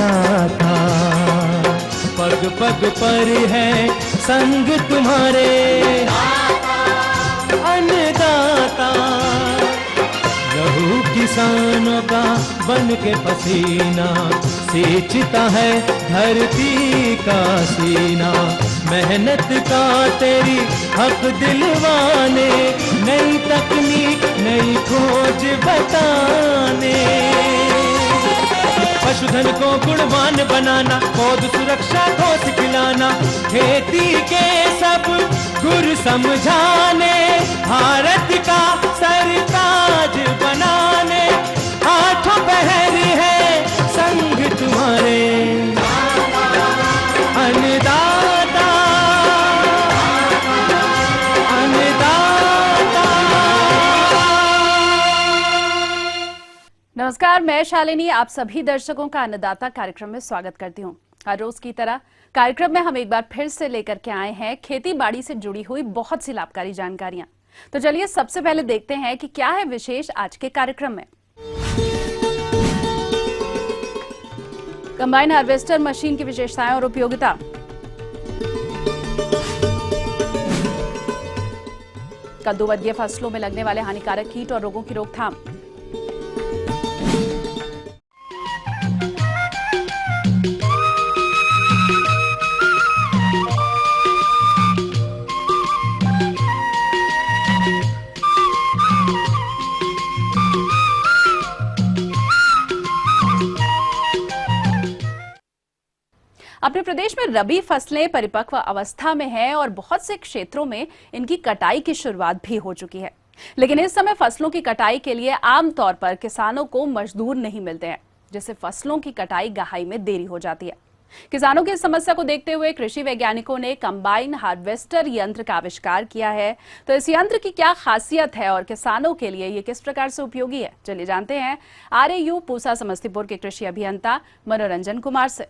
अन्नदाता, पग पग पर है संग तुम्हारे अन्नदाता। लहू किसानों का बन के पसीना सींचता है धरती का सीना। मेहनत का तेरी हक दिलवाने, नई तकनीक नई खोज बताने। पशुधन को गुणवान बनाना, पौध सुरक्षा को सिखलाना, खेती के सब गुर समझाने, भारत का सरताज बनाने। आठों पहर है संग तुम्हारे अन्नदाता, अन्नदाता। नमस्कार, मैं शालिनी आप सभी दर्शकों का अन्नदाता कार्यक्रम में स्वागत करती हूं। हर रोज की तरह कार्यक्रम में हम एक बार फिर से लेकर के आए हैं खेती बाड़ी से जुड़ी हुई बहुत सी लाभकारी जानकारियां। तो चलिए सबसे पहले देखते हैं कि क्या है विशेष आज के कार्यक्रम में। कंबाइन हार्वेस्टर मशीन की विशेषताएं और उपयोगिता, कद्दू वर्गीय फसलों में लगने वाले हानिकारक कीट और रोगों की रोकथाम, अपने प्रदेश में रबी फसलें परिपक्व अवस्था में हैं और बहुत से क्षेत्रों में इनकी कटाई की शुरुआत भी हो चुकी है। लेकिन इस समय फसलों की कटाई के लिए आमतौर पर किसानों को मजदूर नहीं मिलते हैं, जिससे फसलों की कटाई गहाई में देरी हो जाती है। किसानों की इस समस्या को देखते हुए कृषि वैज्ञानिकों ने कंबाइन हार्वेस्टर यंत्र का आविष्कार किया है। तो इस यंत्र की क्या खासियत है और किसानों के लिए ये किस प्रकार से उपयोगी है, चलिए जानते हैं RAU पूसा समस्तीपुर के कृषि अभियंता मनोरंजन कुमार से।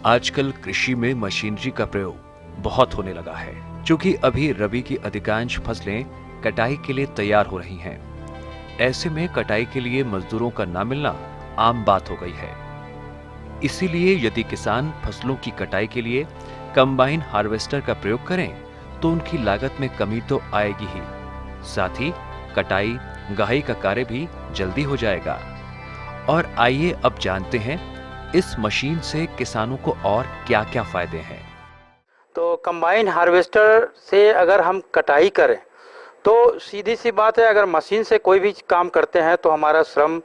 आजकल कृषि में मशीनरी का प्रयोग बहुत होने लगा है, क्योंकि अभी रबी की अधिकांश फसलें कटाई के लिए तैयार हो रही हैं। ऐसे में कटाई के लिए मजदूरों का ना मिलना आम बात हो गई है। इसीलिए यदि किसान फसलों की कटाई के लिए कंबाइन हार्वेस्टर का प्रयोग करें तो उनकी लागत में कमी तो आएगी ही, साथ ही कटाई गहाई का कार्य भी जल्दी हो जाएगा। और आइए अब जानते हैं इस मशीन से किसानों को और क्या-क्या फायदे हैं। तो कंबाइन हार्वेस्टर से अगर हम कटाई करें तो सीधी सी बात है, अगर मशीन से कोई भी काम करते हैं तो हमारा श्रम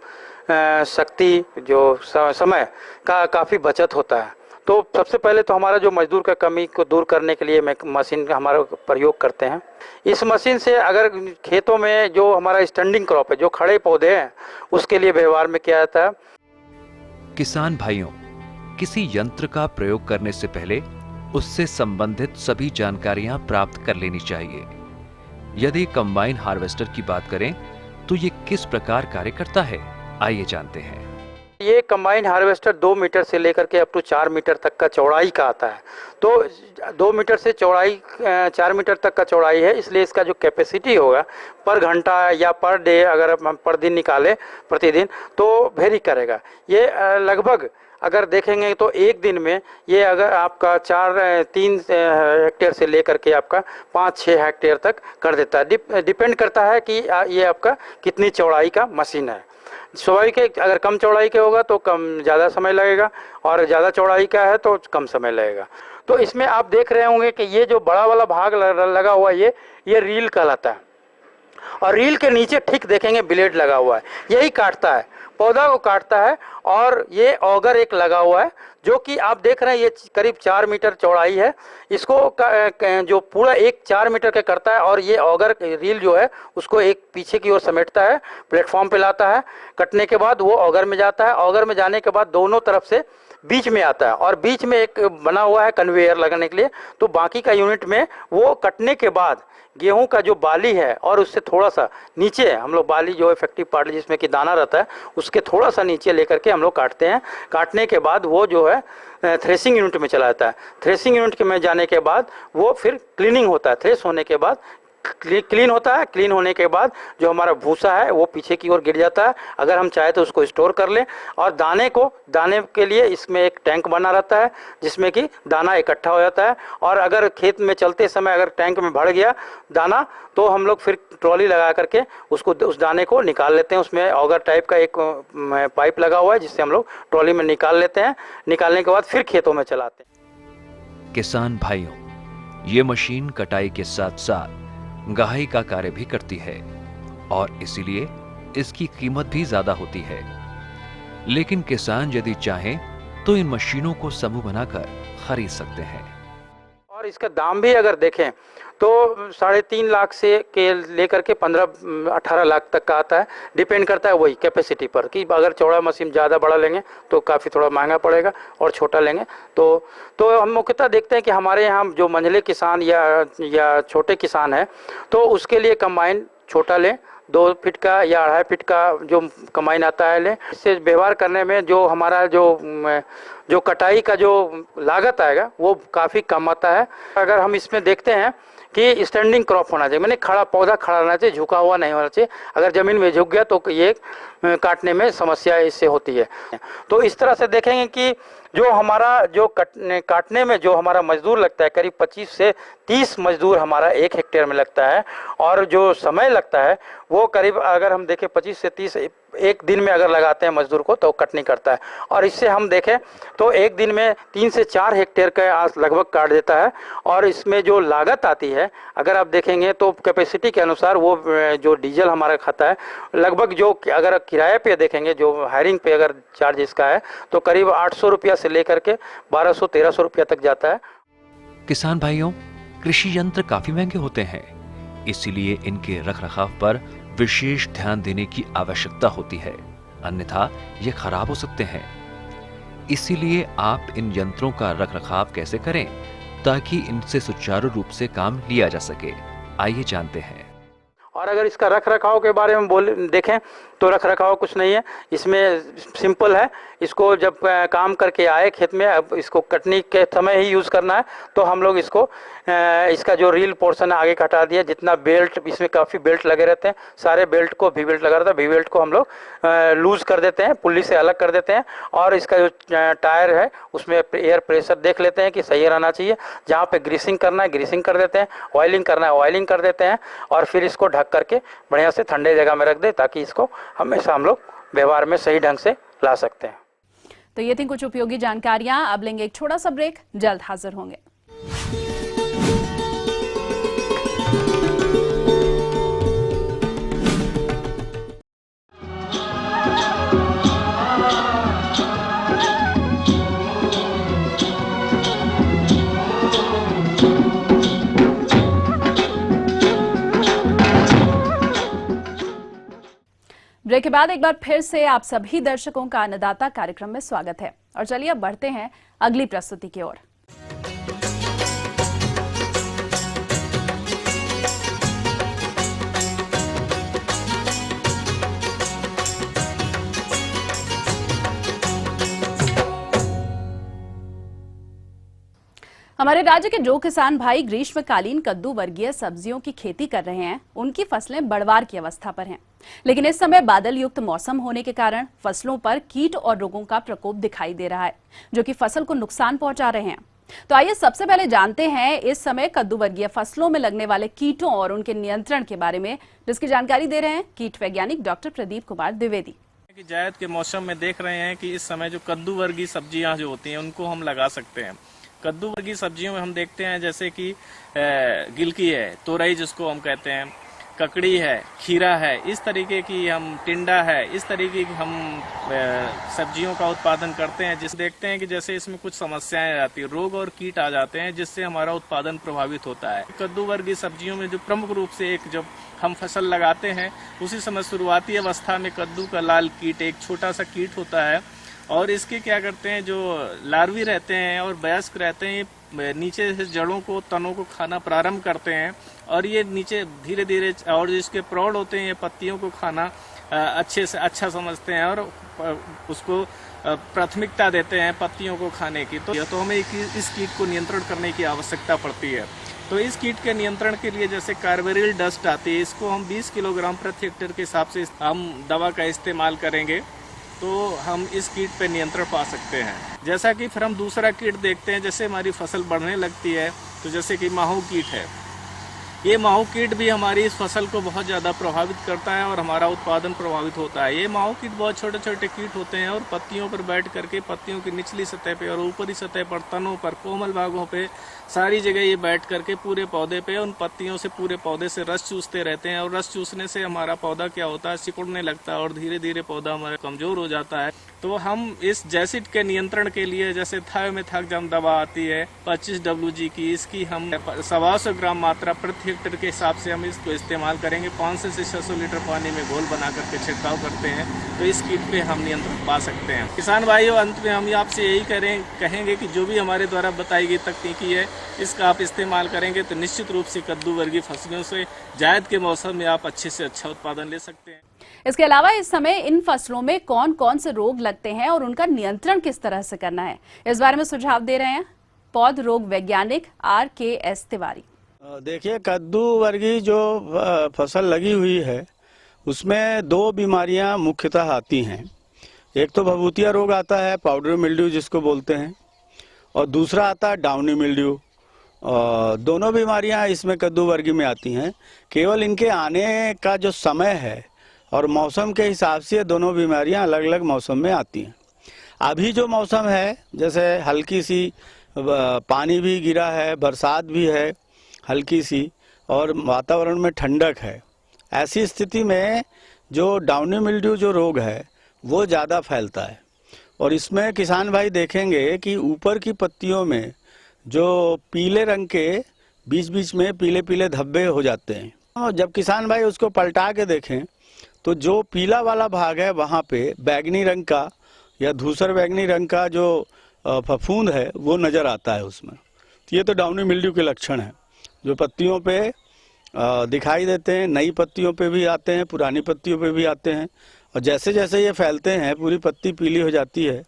शक्ति जो समय का काफ़ी बचत होता है। तो सबसे पहले तो हमारा जो मजदूर का कमी को दूर करने के लिए मशीन का हमारा प्रयोग करते हैं। इस मशीन से अगर खेतों में जो हमारा स्टैंडिंग क्रॉप है, जो खड़े पौधे हैं, उसके लिए व्यवहार में किया जाता है। किसान भाइयों, किसी यंत्र का प्रयोग करने से पहले उससे संबंधित सभी जानकारियां प्राप्त कर लेनी चाहिए। यदि कंबाइन हार्वेस्टर की बात करें तो ये किस प्रकार कार्य करता है, आइए जानते हैं। ये कंबाइन हार्वेस्टर 2 मीटर से लेकर के अप टू 4 मीटर तक का चौड़ाई का आता है। तो 2 मीटर से चौड़ाई 4 मीटर तक का चौड़ाई है, इसलिए इसका जो कैपेसिटी होगा पर घंटा या पर डे, अगर हम पर दिन निकालें प्रतिदिन, तो वेरी करेगा। ये लगभग अगर देखेंगे तो एक दिन में ये अगर आपका 3 हेक्टेयर से लेकर के आपका 5-6 हेक्टेयर तक कर देता है। डिपेंड करता है कि ये आपका कितनी चौड़ाई का मशीन है। स्वाभाविक है, अगर कम चौड़ाई के होगा तो ज़्यादा समय लगेगा और ज़्यादा चौड़ाई का है तो कम समय लगेगा। तो इसमें आप देख रहे होंगे कि ये जो बड़ा वाला भाग लगा हुआ है, ये रील कहलाता है। और रील के नीचे ठीक देखेंगे ब्लेड लगा हुआ है, यही काटता है, पौधा को काटता है। और ये ऑगर एक लगा हुआ है जो कि आप देख रहे हैं, ये करीब 4 मीटर चौड़ाई है। इसको जो पूरा 4 मीटर का करता है और ये ऑगर रील जो है उसको एक पीछे की ओर समेटता है, प्लेटफॉर्म पे लाता है। कटने के बाद वो ऑगर में जाता है। ऑगर में जाने के बाद दोनों तरफ से बीच में आता है और बीच में एक बना हुआ है कन्वेयर लगाने के लिए। तो बाकी का यूनिट में वो कटने के बाद गेहूं का जो बाली है और उससे थोड़ा सा नीचे हम लोग बाली जो इफेक्टिव पार्ट जिसमें कि दाना रहता है उसके थोड़ा सा नीचे लेकर के हम लोग काटते हैं। काटने के बाद वो जो है थ्रेसिंग यूनिट में चला जाता है। थ्रेसिंग यूनिट में जाने के बाद वो फिर क्लीनिंग होता है। थ्रेस होने के बाद क्लीन होता है। क्लीन होने के बाद जो हमारा भूसा है वो पीछे की ओर गिर जाता है। अगर हम चाहे तो उसको स्टोर कर लें, और दाने के लिए इसमें एक टैंक बना रहता है जिसमें कि दाना इकट्ठा हो जाता है। और अगर खेत में चलते समय अगर टैंक में भर गया दाना, तो हम लोग फिर ट्रॉली लगा करके उस दाने को निकाल लेते हैं। उसमें ऑगर टाइप का एक पाइप लगा हुआ है जिससे हम लोग ट्रॉली में निकाल लेते हैं। निकालने के बाद फिर खेतों में चलाते हैं। किसान भाइयों, ये मशीन कटाई के साथ साथ गहाई का कार्य भी करती है और इसीलिए इसकी कीमत भी ज्यादा होती है। लेकिन किसान यदि चाहें तो इन मशीनों को समूह बनाकर खरीद सकते हैं। और इसका दाम भी अगर देखें तो 3.5 लाख से के लेकर के 15-18 लाख तक का आता है। डिपेंड करता है वही कैपेसिटी पर कि अगर चौड़ा मशीन ज़्यादा बड़ा लेंगे तो काफ़ी थोड़ा महंगा पड़ेगा, और छोटा लेंगे तो हम मुख्यतः देखते हैं कि हमारे यहाँ जो मंझले किसान या छोटे किसान हैं तो उसके लिए कंबाइन छोटा लें, 2 फीट का या 2.5 फीट का जो कंबाइन आता है लें। इससे व्यवहार करने में जो हमारा जो कटाई का जो लागत आएगा वो काफ़ी कम आता है। अगर हम इसमें देखते हैं कि स्टैंडिंग क्रॉप होना चाहिए, मैंने पौधा खड़ा रहना चाहिए, झुका हुआ नहीं होना चाहिए। अगर ज़मीन में झुक गया तो ये काटने में समस्या इससे होती है। तो इस तरह से देखेंगे कि जो हमारा जो काटने में जो हमारा मजदूर लगता है, करीब 25 से 30 मजदूर हमारा 1 हेक्टेयर में लगता है, और जो समय लगता है वो करीब अगर हम देखें 25 से 30 एक दिन में अगर लगाते हैं मजदूर को तो कटनी करता है। और इससे हम देखें तो एक दिन में 3 से 4 हेक्टेयर का लगभग काट देता है। और इसमें जो लागत आती है अगर आप देखेंगे तो कैपेसिटी के अनुसार वो जो डीजल हमारा खाता है लगभग, जो अगर किराए पे देखेंगे जो हायरिंग पे अगर चार्ज इसका है तो करीब 800 रुपया से लेकर के 1200-1300 रुपया तक जाता है। किसान भाइयों, कृषि यंत्र काफी महंगे होते हैं, इसीलिए इनके रखरखाव पर विशेष ध्यान देने की आवश्यकता होती है, अन्यथा ये खराब हो सकते हैं। इसीलिए आप इन यंत्रों का रखरखाव कैसे करें ताकि इनसे सुचारू रूप से काम लिया जा सके, आइए जानते हैं। और अगर इसका रख रखाव के बारे में देखें तो रख रखाव कुछ नहीं है, इसमें सिंपल है। इसको जब काम करके आए खेत में, अब इसको कटनी के समय ही यूज़ करना है तो हम लोग इसका जो रील पोर्शन है आगे हटा दिया। जितना बेल्ट, इसमें काफ़ी बेल्ट लगे रहते हैं, सारे बेल्ट को वी बेल्ट लगा रहता है, वी बेल्ट को हम लोग लूज़ कर देते हैं, पुल्ली से अलग कर देते हैं। और इसका जो टायर है उसमें एयर प्रेशर देख लेते हैं कि सही रहना चाहिए। जहाँ पे ग्रीसिंग करना है ग्रीसिंग कर देते हैं, ऑयलिंग करना है ऑयलिंग कर देते हैं, और फिर इसको ढक करके बढ़िया से ठंडे जगह में रख दे ताकि इसको हमेशा हम लोग व्यवहार में सही ढंग से ला सकते हैं। तो ये थी कुछ उपयोगी जानकारियां। अब लेंगे एक छोटा सा ब्रेक, जल्द हाजिर होंगे। ब्रेक के बाद एक बार फिर से आप सभी दर्शकों का अन्नदाता कार्यक्रम में स्वागत है। और चलिए अब बढ़ते हैं अगली प्रस्तुति की ओर। हमारे राज्य के जो किसान भाई ग्रीष्मकालीन कद्दू वर्गीय सब्जियों की खेती कर रहे हैं, उनकी फसलें बढ़वार की अवस्था पर हैं। लेकिन इस समय बादल युक्त मौसम होने के कारण फसलों पर कीट और रोगों का प्रकोप दिखाई दे रहा है, जो कि फसल को नुकसान पहुंचा रहे हैं। तो आइए सबसे पहले जानते हैं इस समय कद्दू वर्गीय फसलों में लगने वाले कीटों और उनके नियंत्रण के बारे में, जिसकी जानकारी दे रहे हैं कीट वैज्ञानिक डॉक्टर प्रदीप कुमार द्विवेदी। जायद के मौसम में देख रहे हैं कि इस समय जो कद्दू वर्गीय सब्जियां जो होती हैं उनको हम लगा सकते हैं। कद्दू वर्गीय सब्जियों में हम देखते हैं जैसे कि गिलकी है, तोरई जिसको हम कहते हैं, ककड़ी है, खीरा है, इस तरीके की हम टिंडा है, इस तरीके की हम सब्जियों का उत्पादन करते हैं। जिस देखते हैं कि जैसे इसमें कुछ समस्याएं आती है, रोग और कीट आ जाते हैं जिससे हमारा उत्पादन प्रभावित होता है। कद्दू वर्गीय सब्जियों में जो प्रमुख रूप से एक जब हम फसल लगाते हैं उसी समय शुरुआती अवस्था में कद्दू का लाल कीट एक छोटा सा कीट होता है, और इसके क्या करते हैं जो लार्वी रहते हैं और वयस्क रहते हैं, नीचे से जड़ों को, तनों को खाना प्रारंभ करते हैं और ये नीचे धीरे धीरे, और जिसके प्रौढ़ होते हैं ये पत्तियों को खाना अच्छे से अच्छा समझते हैं और उसको प्राथमिकता देते हैं पत्तियों को खाने की। तो हमें इस कीट को नियंत्रण करने की आवश्यकता पड़ती है। तो इस कीट के नियंत्रण के लिए जैसे कार्बेरिल डस्ट आती है, इसको हम 20 किलोग्राम प्रति हेक्टेयर के हिसाब से हम दवा का इस्तेमाल करेंगे तो हम इस कीट पे नियंत्रण पा सकते हैं। जैसा कि फिर हम दूसरा कीट देखते हैं, जैसे हमारी फसल बढ़ने लगती है तो जैसे कि माहू कीट है, ये माहू कीट भी हमारी इस फसल को बहुत ज़्यादा प्रभावित करता है और हमारा उत्पादन प्रभावित होता है। ये माहू कीट बहुत छोटे छोटे कीट होते हैं और पत्तियों पर बैठ करके पत्तियों की निचली सतह पे और ऊपरी सतह पर, तनों पर, कोमल भागों पे, सारी जगह ये बैठ करके पूरे पौधे पे उन पत्तियों से, पूरे पौधे से रस चूसते रहते हैं और रस चूसने से हमारा पौधा क्या होता है, सिकुड़ने लगता है और धीरे धीरे पौधा हमारा कमजोर हो जाता है। तो हम इस जैसिड के नियंत्रण के लिए जैसे थायोमेथाक्साम दवा आती है 25 WG की, इसकी हम 125 ग्राम मात्रा प्रति हेक्टेयर के हिसाब से हम इसको इस्तेमाल करेंगे। 500 से 600 लीटर पानी में घोल बना करके छिड़काव करते हैं तो इस कीट पे हम नियंत्रण पा सकते हैं। किसान भाइयों, अंत में हम आपसे यही कहेंगे कि जो भी हमारे द्वारा बताई गई तकनीकी है इसका आप इस्तेमाल करेंगे तो निश्चित रूप से कद्दू वर्गीय फसलों से जायद के मौसम में आप अच्छे से अच्छा उत्पादन ले सकते हैं। इसके अलावा इस समय इन फसलों में कौन कौन से रोग लगते हैं और उनका नियंत्रण किस तरह से करना है, इस बारे में सुझाव दे रहे हैं पौध रोग वैज्ञानिक RKS तिवारी। देखिए, कद्दू वर्गीय जो फसल लगी हुई है उसमें 2 बीमारियां मुख्यतः आती हैं। एक तो भभूतिया रोग आता है, पाउडर मिल्ड्यू जिसको बोलते हैं, और दूसरा आता है डाउनी मिल्ड्यू। दोनों बीमारियां इसमें कद्दू वर्गीय में आती हैं। केवल इनके आने का जो समय है और मौसम के हिसाब से दोनों बीमारियां अलग अलग मौसम में आती हैं। अभी जो मौसम है, जैसे हल्की सी पानी भी गिरा है, बरसात भी है हल्की सी, और वातावरण में ठंडक है, ऐसी स्थिति में जो डाउनी मिल्ड्यू जो रोग है वो ज़्यादा फैलता है। और इसमें किसान भाई देखेंगे कि ऊपर की पत्तियों में जो पीले रंग के बीच बीच में पीले पीले धब्बे हो जाते हैं, और जब किसान भाई उसको पलटा के देखें तो जो पीला वाला भाग है वहाँ पे बैगनी रंग का या धूसर बैगनी रंग का जो फफूंद है वो नज़र आता है उसमें। तो ये तो डाउनी मिल्ड्यू के लक्षण हैं जो पत्तियों पे दिखाई देते हैं। नई पत्तियों पे भी आते हैं, पुरानी पत्तियों पे भी आते हैं, और जैसे जैसे ये फैलते हैं पूरी पत्ती पीली हो जाती है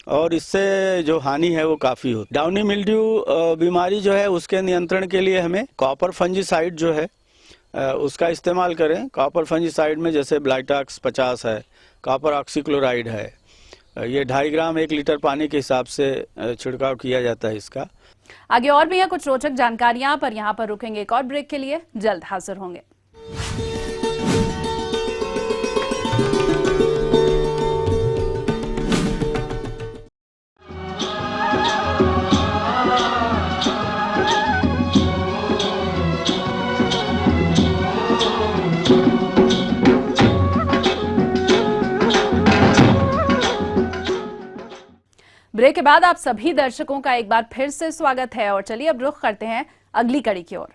और इससे जो हानि है वो काफ़ी होती है। डाउनी मिल्ड्यू बीमारी जो है उसके नियंत्रण के लिए हमें कॉपर फंजीसाइड जो है उसका इस्तेमाल करें। कॉपर फंजीसाइड में जैसे ब्लाइटॉक्स 50 है, कॉपर ऑक्सीक्लोराइड है, ये 2.5 ग्राम 1 लीटर पानी के हिसाब से छिड़काव किया जाता है इसका। आगे और भी हैं कुछ रोचक जानकारियां, पर यहाँ पर रुकेंगे एक और ब्रेक के लिए, जल्द हाजिर होंगे। ब्रेक के बाद आप सभी दर्शकों का एक बार फिर से स्वागत है और चलिए अब रुख करते हैं अगली कड़ी की ओर।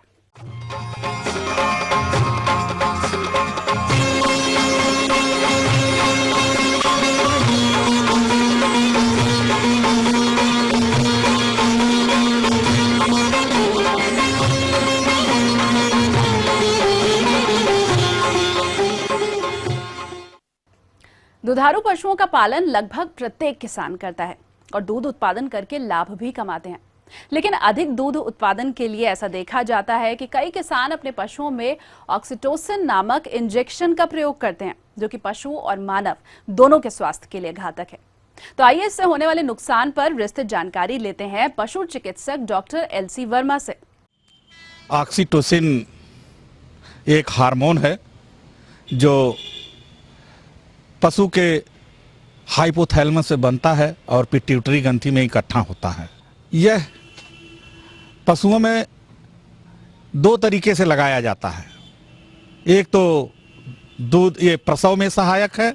दुधारू पशुओं का पालन लगभग प्रत्येक किसान करता है और दूध उत्पादन करके लाभ भी कमाते हैं। लेकिन अधिक दूध उत्पादन के लिए ऐसा देखा जाता है कि कई किसान अपने पशुओं में ऑक्सीटोसिन नामक इंजेक्शन का प्रयोग करते हैं, जो कि पशु और मानव दोनों के स्वास्थ्य के लिए घातक है। तो आइए इससे होने वाले नुकसान पर विस्तृत जानकारी लेते हैं पशु चिकित्सक डॉक्टर LC वर्मा से। ऑक्सीटोसिन एक हार्मोन है जो पशु के हाइपोथैलेमस से बनता है और पिट्यूटरी ग्रंथि में इकट्ठा होता है। यह पशुओं में 2 तरीके से लगाया जाता है। एक तो दूध, ये प्रसव में सहायक है,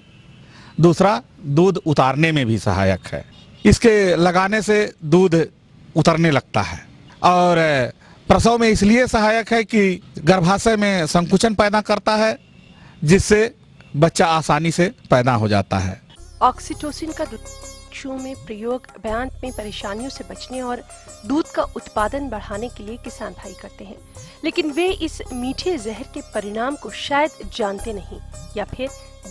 दूसरा दूध उतारने में भी सहायक है। इसके लगाने से दूध उतरने लगता है और प्रसव में इसलिए सहायक है कि गर्भाशय में संकुचन पैदा करता है, जिससे बच्चा आसानी से पैदा हो जाता है। ऑक्सीटोसिन का पशुओं में प्रयोग ब्यांत में परेशानियों से बचने और दूध का उत्पादन बढ़ाने के लिए किसान भाई करते हैं, लेकिन वे इस मीठे जहर के परिणाम को शायद जानते नहीं या फिर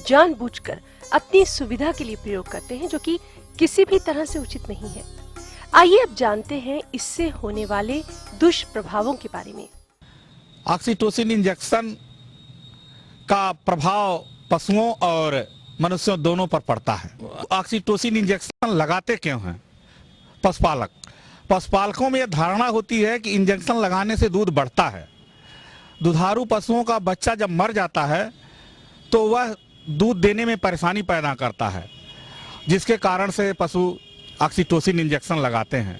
जानबूझकर अपनी सुविधा के लिए प्रयोग करते हैं, जो कि किसी भी तरह से उचित नहीं है। आइए अब जानते हैं इससे होने वाले दुष्प्रभावों के बारे में। ऑक्सीटोसिन इंजेक्शन का प्रभाव पशुओं और मनुष्यों दोनों पर पड़ता है। ऑक्सीटोसिन इंजेक्शन लगाते क्यों हैं? पशुपालकों में यह धारणा होती है कि इंजेक्शन लगाने से दूध बढ़ता है। दुधारू पशुओं का बच्चा जब मर जाता है तो वह दूध देने में परेशानी पैदा करता है, जिसके कारण से पशु ऑक्सीटोसिन इंजेक्शन लगाते हैं।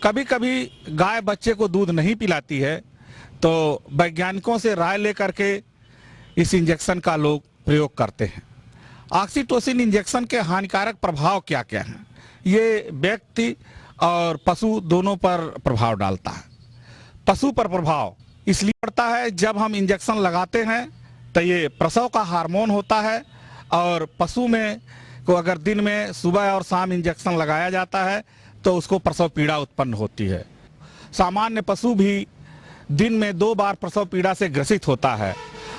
कभी कभी गाय बच्चे को दूध नहीं पिलाती है तो वैज्ञानिकों से राय लेकर के इस इंजेक्शन का लोग प्रयोग करते हैं। ऑक्सीटोसिन इंजेक्शन के हानिकारक प्रभाव क्या क्या हैं? ये व्यक्ति और पशु दोनों पर प्रभाव डालता है। पशु पर प्रभाव इसलिए पड़ता है, जब हम इंजेक्शन लगाते हैं तो ये प्रसव का हार्मोन होता है और पशु में को अगर दिन में सुबह और शाम इंजेक्शन लगाया जाता है तो उसको प्रसव पीड़ा उत्पन्न होती है। सामान्य पशु भी दिन में 2 बार प्रसव पीड़ा से ग्रसित होता है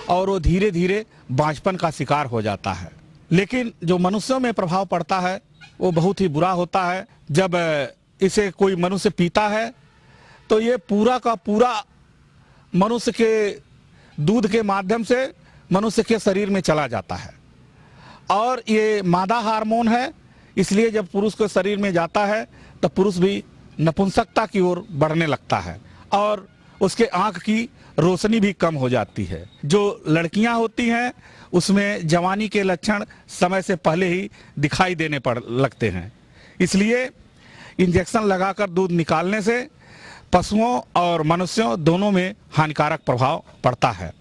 और वो धीरे धीरे बांझपन का शिकार हो जाता है। लेकिन जो मनुष्यों में प्रभाव पड़ता है वो बहुत ही बुरा होता है। जब इसे कोई मनुष्य पीता है तो ये पूरा का पूरा मनुष्य के दूध के माध्यम से मनुष्य के शरीर में चला जाता है और ये मादा हार्मोन है, इसलिए जब पुरुष के शरीर में जाता है तो पुरुष भी नपुंसकता की ओर बढ़ने लगता है और उसके आंख की रोशनी भी कम हो जाती है। जो लड़कियां होती हैं उसमें जवानी के लक्षण समय से पहले ही दिखाई देने पड़ लगते हैं। इसलिए इंजेक्शन लगाकर दूध निकालने से पशुओं और मनुष्यों दोनों में हानिकारक प्रभाव पड़ता है।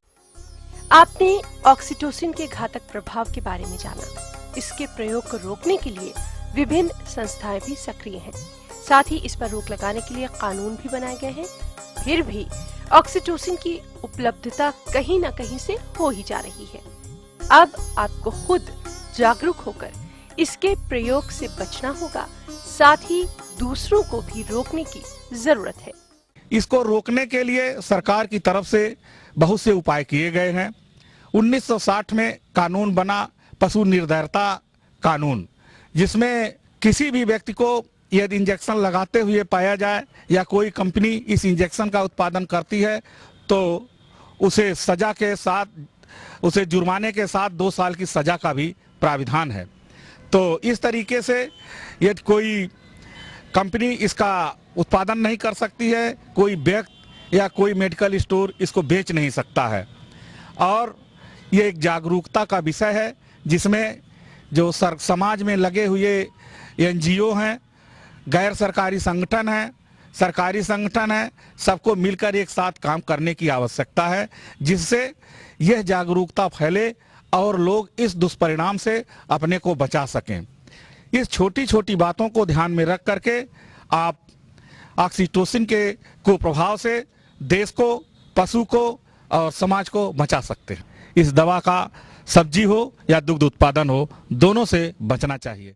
आपने ऑक्सीटोसिन के घातक प्रभाव के बारे में जाना। इसके प्रयोग को रोकने के लिए विभिन्न संस्थाएं भी सक्रिय हैं। साथ ही इस पर रोक लगाने के लिए कानून भी बनाए गए हैं। फिर भी ऑक्सीटोसिन की उपलब्धता कहीं न कहीं से हो ही जा रही है। अब आपको खुद जागरूक होकर इसके प्रयोग से बचना होगा, साथ ही दूसरों को भी रोकने की जरूरत है। इसको रोकने के लिए सरकार की तरफ से बहुत से उपाय किए गए हैं। 1960 में कानून बना पशु निर्दयता कानून, जिसमें किसी भी व्यक्ति को यदि इंजेक्शन लगाते हुए पाया जाए या कोई कंपनी इस इंजेक्शन का उत्पादन करती है तो उसे सजा के साथ, उसे जुर्माने के साथ 2 साल की सजा का भी प्राविधान है। तो इस तरीके से यदि कोई कंपनी इसका उत्पादन नहीं कर सकती है, कोई व्यक्ति या कोई मेडिकल स्टोर इसको बेच नहीं सकता है। और ये एक जागरूकता का विषय है जिसमें जो समाज में लगे हुए एनजीओ हैं, गैर सरकारी संगठन हैं, सरकारी संगठन हैं, सबको मिलकर एक साथ काम करने की आवश्यकता है, जिससे यह जागरूकता फैले और लोग इस दुष्परिणाम से अपने को बचा सकें। इस छोटी छोटी बातों को ध्यान में रख करके आप ऑक्सीटोसिन के कुप्रभाव से देश को, पशु को और समाज को बचा सकते हैं। इस दवा का सब्जी हो या दुग्ध उत्पादन हो, दोनों से बचना चाहिए।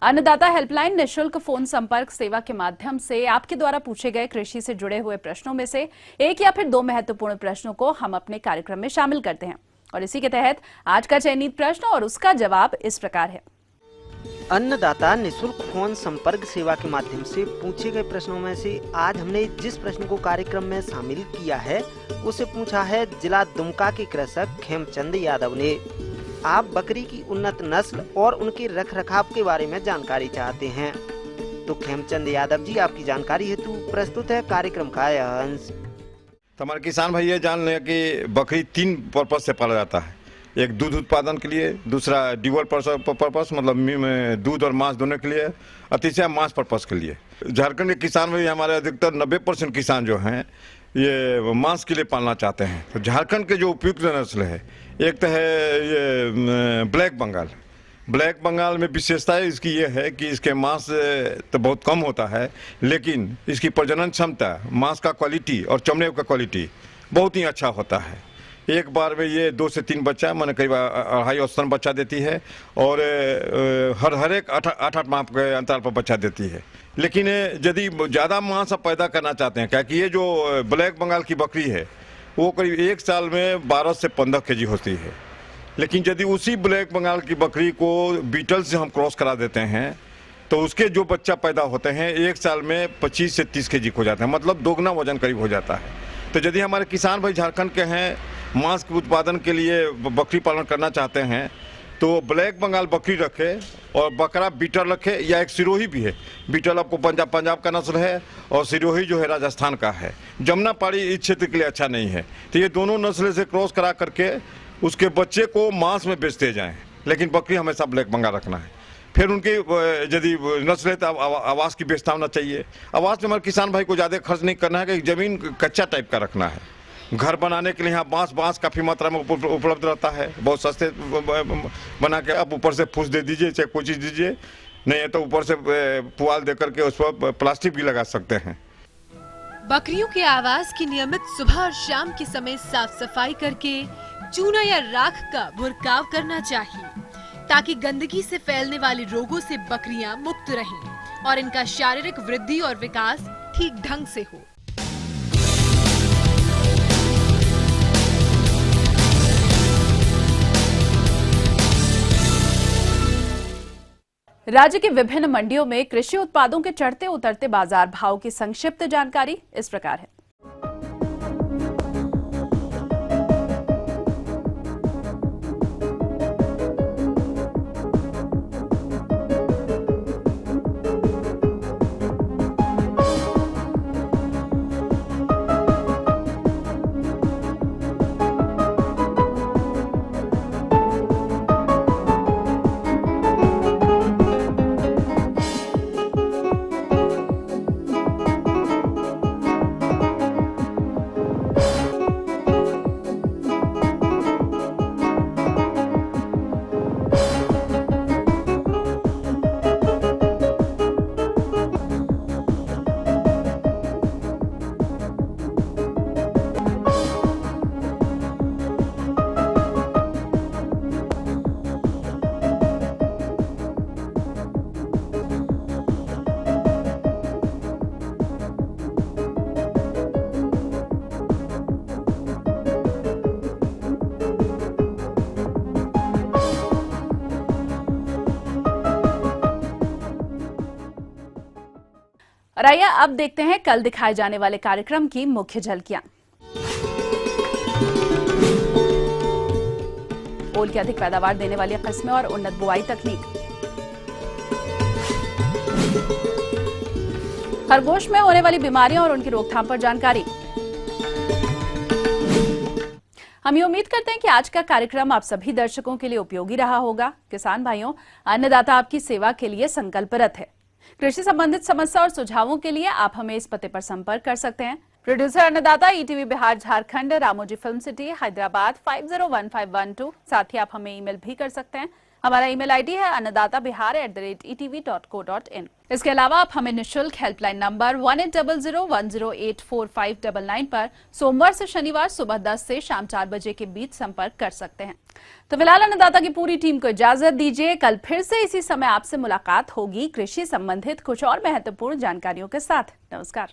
अन्नदाता हेल्पलाइन निशुल्क फोन संपर्क सेवा के माध्यम से आपके द्वारा पूछे गए कृषि से जुड़े हुए प्रश्नों में से 1 या फिर 2 महत्वपूर्ण प्रश्नों को हम अपने कार्यक्रम में शामिल करते हैं और इसी के तहत आज का चयनित प्रश्न और उसका जवाब इस प्रकार है। अन्नदाता निशुल्क फोन संपर्क सेवा के माध्यम से पूछे गए प्रश्नों में से आज हमने जिस प्रश्न को कार्यक्रम में शामिल किया है उसे पूछा है जिला दुमका के कृषक खेमचंद यादव ने। आप बकरी की उन्नत नस्ल और उनके रखरखाव के बारे में जानकारी चाहते हैं तो खेमचंद यादव जी आपकी जानकारी हेतु प्रस्तुत है कार्यक्रम का यह अंश। हमारे किसान भाई ये जान लें कि बकरी 3 पर्पज से पाला जाता है। एक दूध उत्पादन के लिए, दूसरा ड्यूअल पर्पस मतलब दूध और मांस दोनों के लिए, और तीसरा मांस पर्पस के लिए। झारखंड के किसान भाई हमारे अधिकतर 90% किसान जो हैं ये मांस के लिए पालना चाहते हैं। तो झारखंड के जो उपयुक्त नस्ल है, एक तो है ये ब्लैक बंगाल। ब्लैक बंगाल में विशेषता इसकी ये है कि इसके मांस तो बहुत कम होता है, लेकिन इसकी प्रजनन क्षमता, मांस का क्वालिटी और चमड़े का क्वालिटी बहुत ही अच्छा होता है। एक बार में ये 2 से 3 बच्चा मैंने करीब 2.5 औसतन बच्चा देती है और हर एक 8 माह के अंतराल पर बच्चा देती है। लेकिन यदि ज़्यादा मांस आप पैदा करना चाहते हैं, क्योंकि ये जो ब्लैक बंगाल की बकरी है वो करीब 1 साल में 12 से 15 केजी होती है। लेकिन यदि उसी ब्लैक बंगाल की बकरी को बीटल से हम क्रॉस करा देते हैं तो उसके जो बच्चा पैदा होते हैं 1 साल में 25 से 30 केजी हो जाते हैं, मतलब दोगुना वजन करीब हो जाता है। तो यदि हमारे किसान भाई झारखंड के हैं, मांस के उत्पादन के लिए बकरी पालन करना चाहते हैं तो ब्लैक बंगाल बकरी रखे और बकरा बीटल रखे, या एक सिरोही भी है। बीटल आपको पंजाब का नस्ल है और सिरोही जो है राजस्थान का है। जमुना पाड़ी इस क्षेत्र के लिए अच्छा नहीं है, तो ये दोनों नस्ल से क्रॉस करा करके उसके बच्चे को मांस में बेचते जाएं, लेकिन बकरी हमेशा ब्लैक बंगाल रखना है। फिर उनकी यदि नस्ल है तो आवास की व्यवस्था होना चाहिए। आवास में हमारे किसान भाई को ज़्यादा खर्च नहीं करना है कि ज़मीन कच्चा टाइप का रखना है। घर बनाने के लिए यहाँ बांस काफ़ी मात्रा में उपलब्ध रहता है, बहुत सस्ते बना के आप ऊपर से फूस दे दीजिए, चाहे कोई चीज़ दीजिए, नहीं है तो ऊपर से पुआल दे करके उस पर प्लास्टिक भी लगा सकते हैं। बकरियों के आवास की नियमित सुबह और शाम के समय साफ सफाई करके चूना या राख का बुरकाव करना चाहिए, ताकि गंदगी से फैलने वाले रोगों से बकरियां मुक्त रहें और इनका शारीरिक वृद्धि और विकास ठीक ढंग से हो। राज्य की विभिन्न मंडियों में कृषि उत्पादों के चढ़ते उतरते बाजार भाव की संक्षिप्त जानकारी इस प्रकार है। और आइए अब देखते हैं कल दिखाए जाने वाले कार्यक्रम की मुख्य झलकियां। ओल की अधिक पैदावार देने वाली किस्में और उन्नत बुआई तकनीक, खरगोश में होने वाली बीमारियां और उनकी रोकथाम पर जानकारी। हम ये उम्मीद करते हैं कि आज का कार्यक्रम आप सभी दर्शकों के लिए उपयोगी रहा होगा। किसान भाइयों, अन्नदाता आपकी सेवा के लिए संकल्परत है। कृषि संबंधित समस्या और सुझावों के लिए आप हमें इस पते पर संपर्क कर सकते हैं। प्रोड्यूसर अन्नदाता, ETV Bihar Jharkhand, Ramoji film city, Hyderabad 501512। साथ ही आप हमें ईमेल भी कर सकते हैं। हमारा ईमेल आईडी है annadatabihar@etv.co.in। इसके अलावा आप हमें निःशुल्क हेल्पलाइन नंबर 180010845999 पर सोमवार से शनिवार सुबह 10 से शाम 4 बजे के बीच संपर्क कर सकते हैं। तो फिलहाल अन्नदाता की पूरी टीम को इजाजत दीजिए। कल फिर से इसी समय आपसे मुलाकात होगी कृषि संबंधित कुछ और महत्वपूर्ण जानकारियों के साथ। नमस्कार।